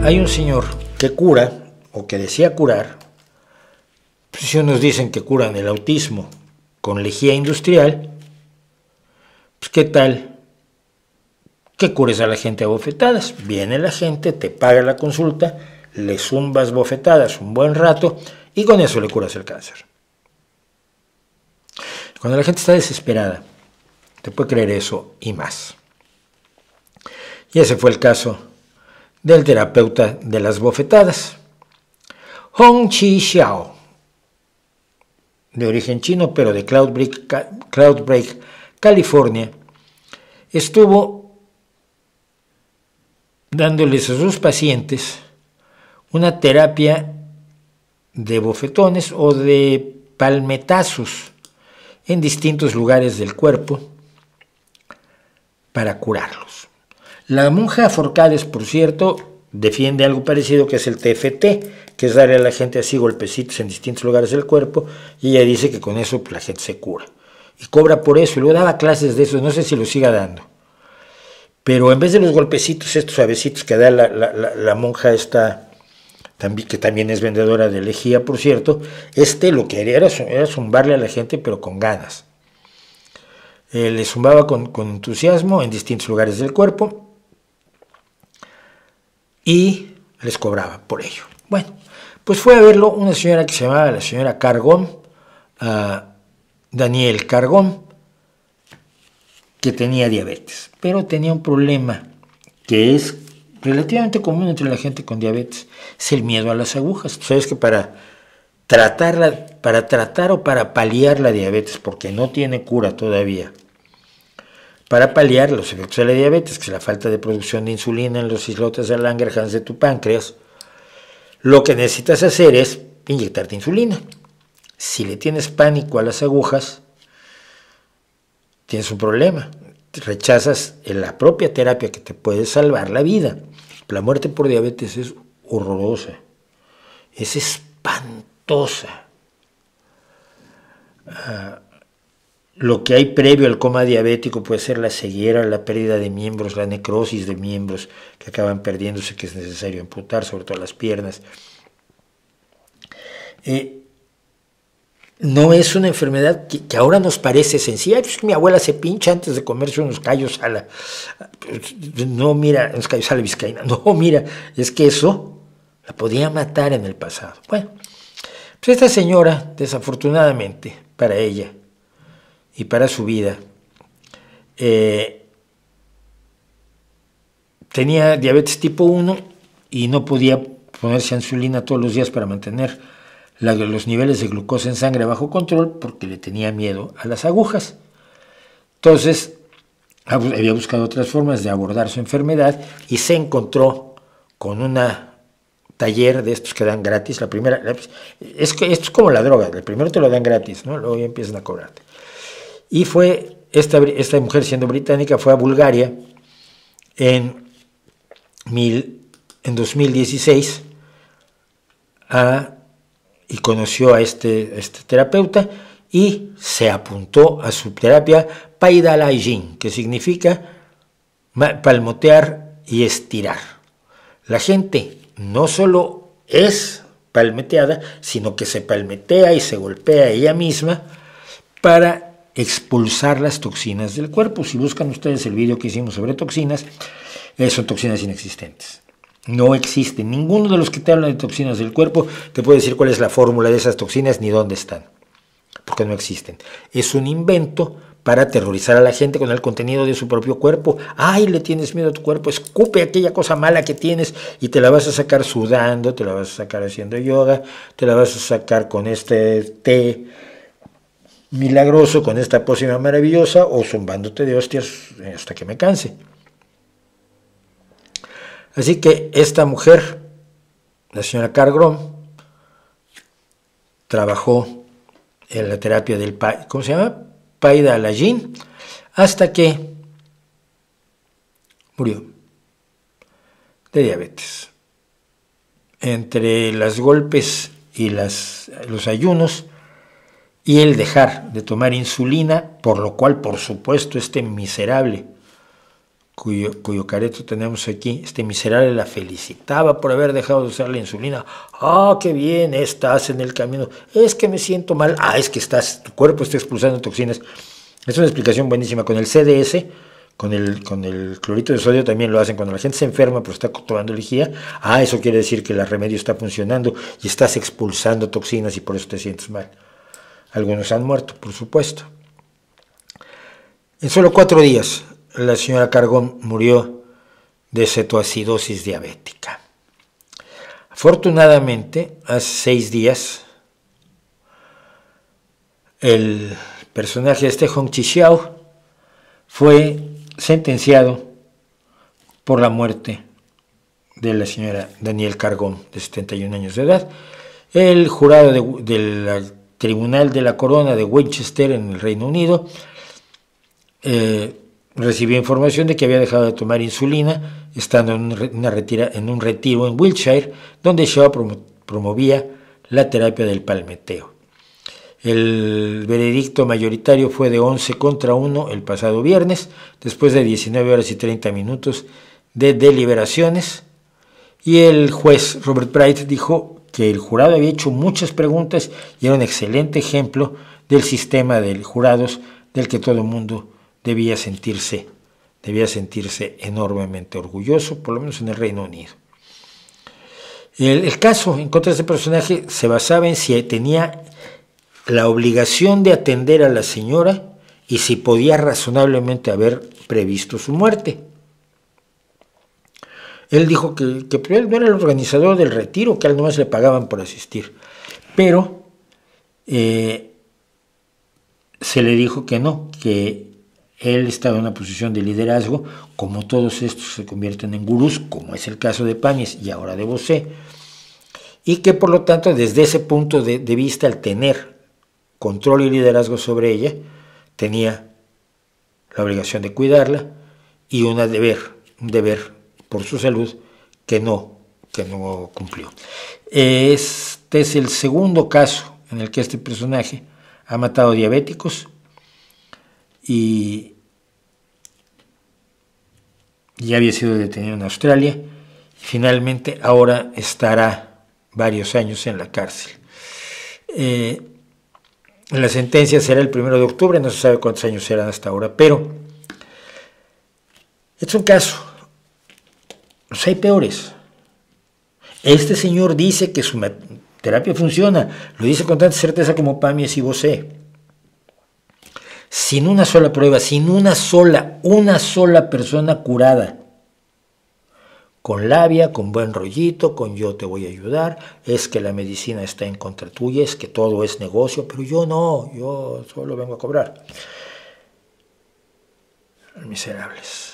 Hay un señor que cura, o que decía curar, pues si unos dicen que curan el autismo con lejía industrial, pues qué tal que cures a la gente a bofetadas. Viene la gente, te paga la consulta, le zumbas bofetadas un buen rato y con eso le curas el cáncer. Cuando la gente está desesperada, te puede creer eso y más. Y ese fue el caso del terapeuta de las bofetadas, Hong Chi Xiao, de origen chino, pero de Cloudbreak, California. Estuvo dándoles a sus pacientes una terapia de bofetones o de palmetazos en distintos lugares del cuerpo para curarlos. La monja Forcades, por cierto, defiende algo parecido, que es el TFT, que es darle a la gente así golpecitos en distintos lugares del cuerpo, y ella dice que con eso pues, la gente se cura. Y cobra por eso, y luego daba clases de eso, no sé si lo siga dando. Pero en vez de los golpecitos, estos suavecitos que da la monja esta, que también es vendedora de lejía, por cierto, lo que era zumbarle a la gente, pero con ganas. Le zumbaba con entusiasmo en distintos lugares del cuerpo y les cobraba por ello. Bueno, pues fue a verlo una señora que se llamaba la señora Cargón, Daniel Cargón, que tenía diabetes, pero tenía un problema que es relativamente común entre la gente con diabetes, es el miedo a las agujas. Tú sabes que para tratar o para paliar la diabetes, porque no tiene cura todavía, para paliar los efectos de la diabetes, que es la falta de producción de insulina en los islotes de Langerhans de tu páncreas, lo que necesitas hacer es inyectarte insulina. Si le tienes pánico a las agujas, tienes un problema. Rechazas la propia terapia que te puede salvar la vida. La muerte por diabetes es horrorosa, es espantosa. Lo que hay previo al coma diabético puede ser la ceguera, la pérdida de miembros, la necrosis de miembros que acaban perdiéndose, que es necesario amputar, sobre todo las piernas. No es una enfermedad que ahora nos parece sencilla. Es que mi abuela se pincha antes de comerse unos callos a la... No, mira, unos callos a la vizcaína. No, mira, es que eso la podía matar en el pasado. Bueno, pues esta señora, desafortunadamente para ella y para su vida, tenía diabetes tipo 1 y no podía ponerse insulina todos los días para mantener los niveles de glucosa en sangre bajo control, porque le tenía miedo a las agujas. Entonces había buscado otras formas de abordar su enfermedad y se encontró con una taller de estos que dan gratis. La primera, esto es como la droga, el primero te lo dan gratis, ¿no? Luego ya empiezan a cobrarte. Y fue esta mujer, siendo británica, fue a Bulgaria en 2016 y conoció a este terapeuta y se apuntó a su terapia Paidalajin, que significa palmotear y estirar. La gente no solo es palmeteada, sino que se palmetea y se golpea ella misma para expulsar las toxinas del cuerpo. Si buscan ustedes el video que hicimos sobre toxinas, son toxinas inexistentes. No existen. Ninguno de los que te hablan de toxinas del cuerpo te puede decir cuál es la fórmula de esas toxinas ni dónde están, porque no existen. Es un invento para aterrorizar a la gente con el contenido de su propio cuerpo. ¡Ay, le tienes miedo a tu cuerpo! Escupe aquella cosa mala que tienes y te la vas a sacar sudando, te la vas a sacar haciendo yoga, te la vas a sacar con este té milagroso, con esta pócima maravillosa, o zumbándote de hostias hasta que me canse. Así que esta mujer, la señora Cargrom, trabajó en la terapia del ¿cómo se llama? Paidalajin, hasta que murió de diabetes. Entre los golpes y los ayunos y el dejar de tomar insulina, por lo cual, por supuesto, este miserable cuyo careto tenemos aquí, este miserable la felicitaba por haber dejado de usar la insulina. ¡Ah, qué bien! Estás en el camino. Es que me siento mal. Ah, es que tu cuerpo está expulsando toxinas. Es una explicación buenísima. Con el CDS, con el clorito de sodio también lo hacen. Cuando la gente se enferma pero está tomando lejía, eso quiere decir que el remedio está funcionando y estás expulsando toxinas y por eso te sientes mal. Algunos han muerto, por supuesto. En solo 4 días, la señora Cargón murió de cetoacidosis diabética. Afortunadamente, hace 6 días, el personaje Hong Chi-Xiao fue sentenciado por la muerte de la señora Danielle Cargón, de 71 años de edad. El jurado del Tribunal de la Corona de Winchester, en el Reino Unido, recibió información de que había dejado de tomar insulina, estando en un retiro en Wiltshire, donde Xiao promovía la terapia del palmeteo. El veredicto mayoritario fue de 11-1 el pasado viernes, después de 19 horas y 30 minutos de deliberaciones, y el juez Robert Bright dijo que el jurado había hecho muchas preguntas y era un excelente ejemplo del sistema de jurados del que todo el mundo debía sentirse enormemente orgulloso, por lo menos en el Reino Unido. El caso en contra de este personaje se basaba en si tenía la obligación de atender a la señora y si podía razonablemente haber previsto su muerte. Él dijo que él no era el organizador del retiro, que a él nomás le pagaban por asistir, pero se le dijo que no, que él estaba en una posición de liderazgo, como todos estos se convierten en gurús, como es el caso de Pamies y ahora de Bosé, y que por lo tanto desde ese punto de vista, al tener control y liderazgo sobre ella, tenía la obligación de cuidarla y un deber por su salud que no cumplió. Este es el segundo caso en el que este personaje ha matado diabéticos y ya había sido detenido en Australia. Finalmente ahora estará varios años en la cárcel. La sentencia será el 1 de octubre, no se sabe cuántos años serán hasta ahora, pero es un caso. Los hay peores. Este señor dice que su terapia funciona, lo dice con tanta certeza como Pamies y Bosé. Sin una sola prueba, sin una sola persona curada. Con labia, con buen rollito, con yo te voy a ayudar, es que la medicina está en contra tuya, es que todo es negocio, pero yo no, yo solo vengo a cobrar. Miserables.